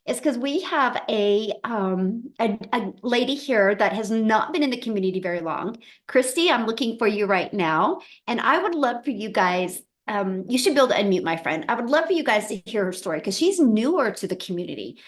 is because we have a lady here that has not been in the community very long. Christy, I'm looking for you right now, and I would love for you guys. You should be able to unmute, my friend. I would love for you guys to hear her story because she's newer to the community,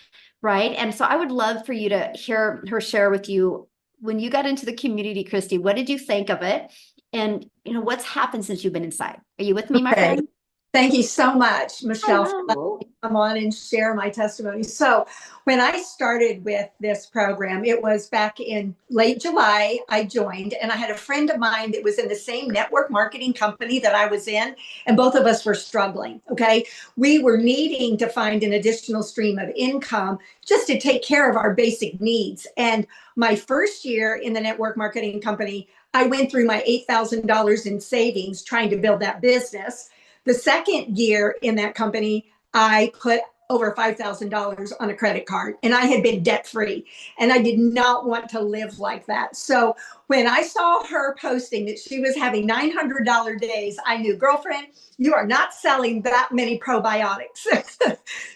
right? And so I would love for you to hear her share with you when you got into the community, Christy. What did you think of it? And what's happened since you've been inside? Are you with me, my Okay. friend? Thank you so much, Michelle, for letting Hello. me come on and share my testimony. So, when I started with this program, it was back in late July. I joined, and I had a friend of mine that was in the same network marketing company that I was in, and both of us were struggling. Okay. We were needing to find an additional stream of income just to take care of our basic needs. And my first year in the network marketing company, I went through my $8,000 in savings trying to build that business. The second year in that company, I put over $5,000 on a credit card, and I had been debt free, and I did not want to live like that. So when I saw her posting that she was having $900 days, I knew, girlfriend, you are not selling that many probiotics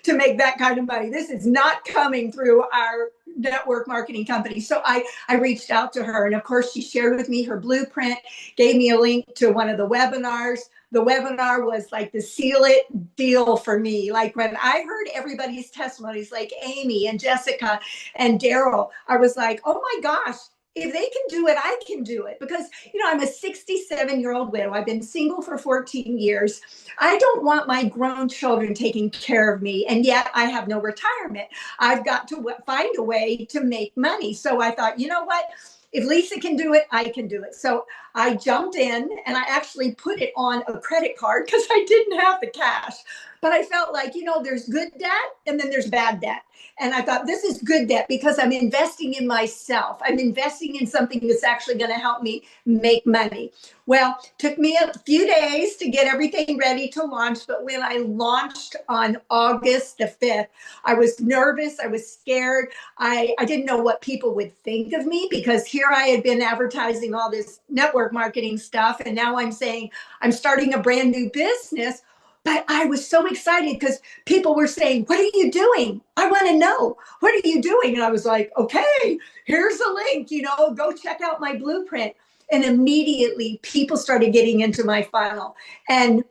to make that kind of money. This is not coming through our network marketing company. So I reached out to her, and of course she shared with me her blueprint, gave me a link to one of the webinars. The webinar was like the seal it deal for me. Like when I heard everybody's testimonies, like Amy and Jessica and Daryl, I was like, oh my gosh, if they can do it, I can do it. Because, I'm a 67-year-old widow. I've been single for 14 years. I don't want my grown children taking care of me. And yet I have no retirement. I've got to find a way to make money. So I thought, you know what? If Lisa can do it, I can do it. So I jumped in, and I actually put it on a credit card because I didn't have the cash. But I felt like, there's good debt and then there's bad debt. And I thought, this is good debt because I'm investing in myself. I'm investing in something that's actually going to help me make money. Well, took me a few days to get everything ready to launch. But when I launched on August the 5th, I was nervous. I was scared. I didn't know what people would think of me because here I had been advertising all this network marketing stuff. And now I'm saying I'm starting a brand new business. But I was so excited because people were saying, what are you doing? I want to know. What are you doing? And I was like, okay, here's a link, go check out my blueprint. And immediately people started getting into my funnel. And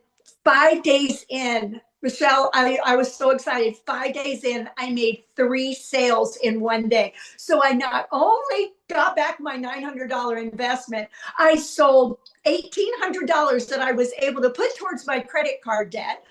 5 days in, Michelle, I was so excited. 5 days in, I made 3 sales in one day. So I not only got back my $900 investment, I sold $1,800 that I was able to put towards my credit card debt.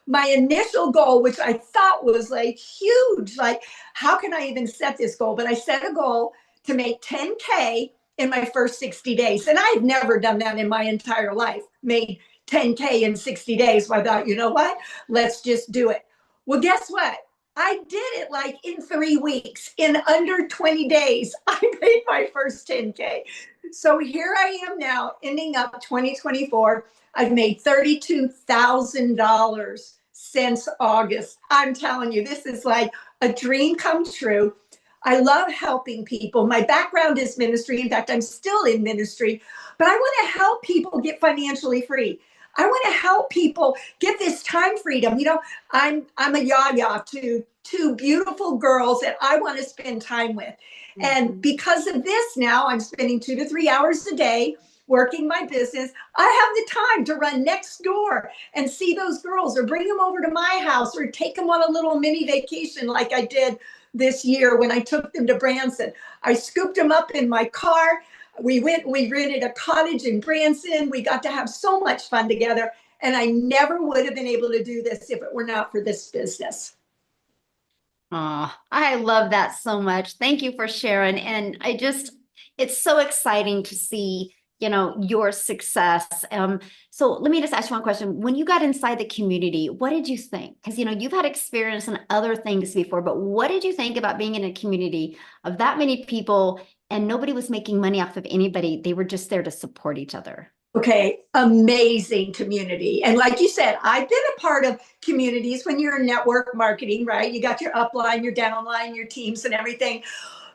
My initial goal, which I thought was like huge, like how can I even set this goal? But I set a goal to make 10K in my first 60 days. And I've never done that in my entire life, made 10K in 60 days. So I thought, you know what? Let's just do it. Well, guess what? I did it like in 3 weeks. In under 20 days, I made my first 10K. So here I am now, ending up 2024. I've made $32,000 since August. I'm telling you, this is like a dream come true. I love helping people. My background is ministry. In fact, I'm still in ministry, but I want to help people get financially free. I want to help people get this time freedom. I'm a yaya to two beautiful girls that I want to spend time with. And because of this, now I'm spending 2 to 3 hours a day working my business. I have the time to run next door and see those girls or bring them over to my house or take them on a little mini vacation like I did this year when I took them to Branson. I scooped them up in my car. We rented a cottage in Branson. We got to have so much fun together. And I never would have been able to do this if it were not for this business. Oh, I love that so much. Thank you for sharing. And it's so exciting to see, your success. So let me just ask you one question. When you got inside the community, what did you think? Because, you've had experience in other things before, but what did you think about being in a community of that many people and nobody was making money off of anybody? They were just there to support each other. Okay, amazing community. And like you said, I've been a part of communities when you're in network marketing, right? You got your upline, your downline, your teams and everything.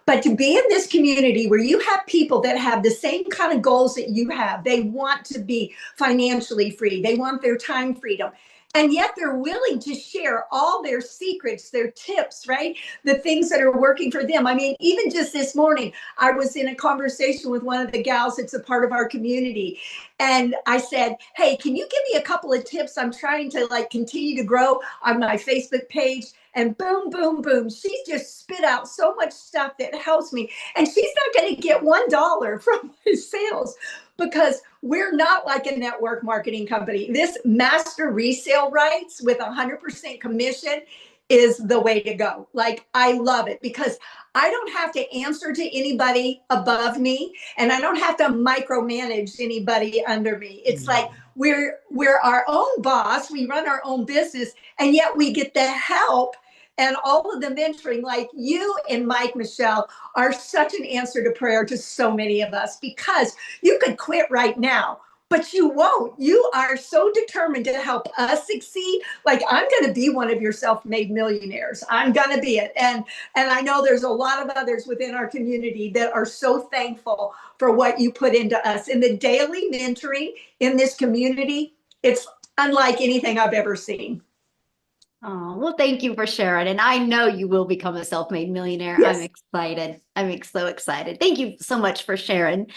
But to be in this community where you have people that have the same kind of goals that you have, they want to be financially free, they want their time freedom. And yet they're willing to share all their secrets, their tips, right? The things that are working for them. I mean, even just this morning, I was in a conversation with one of the gals that's a part of our community. And I said, hey, can you give me a couple of tips? I'm trying to like continue to grow on my Facebook page. And boom, boom, boom. She's just spit out so much stuff that helps me. And she's not going to get $1 from my sales because we're not like a network marketing company. This master resale rights with 100% commission is the way to go. Like, I love it because I don't have to answer to anybody above me and I don't have to micromanage anybody under me. It's like we're our own boss, we run our own business, and yet we get the help and all of the mentoring. Like you and Mike, Michelle, are such an answer to prayer to so many of us because you could quit right now, but you won't. You are so determined to help us succeed. Like, I'm going to be one of your self-made millionaires. I'm going to be it. And I know there's a lot of others within our community that are so thankful for what you put into us. And the daily mentoring in this community, it's unlike anything I've ever seen. Oh, well, thank you for sharing. And I know you will become a self-made millionaire. I'm Yes. excited. I'm so excited. Thank you so much for sharing.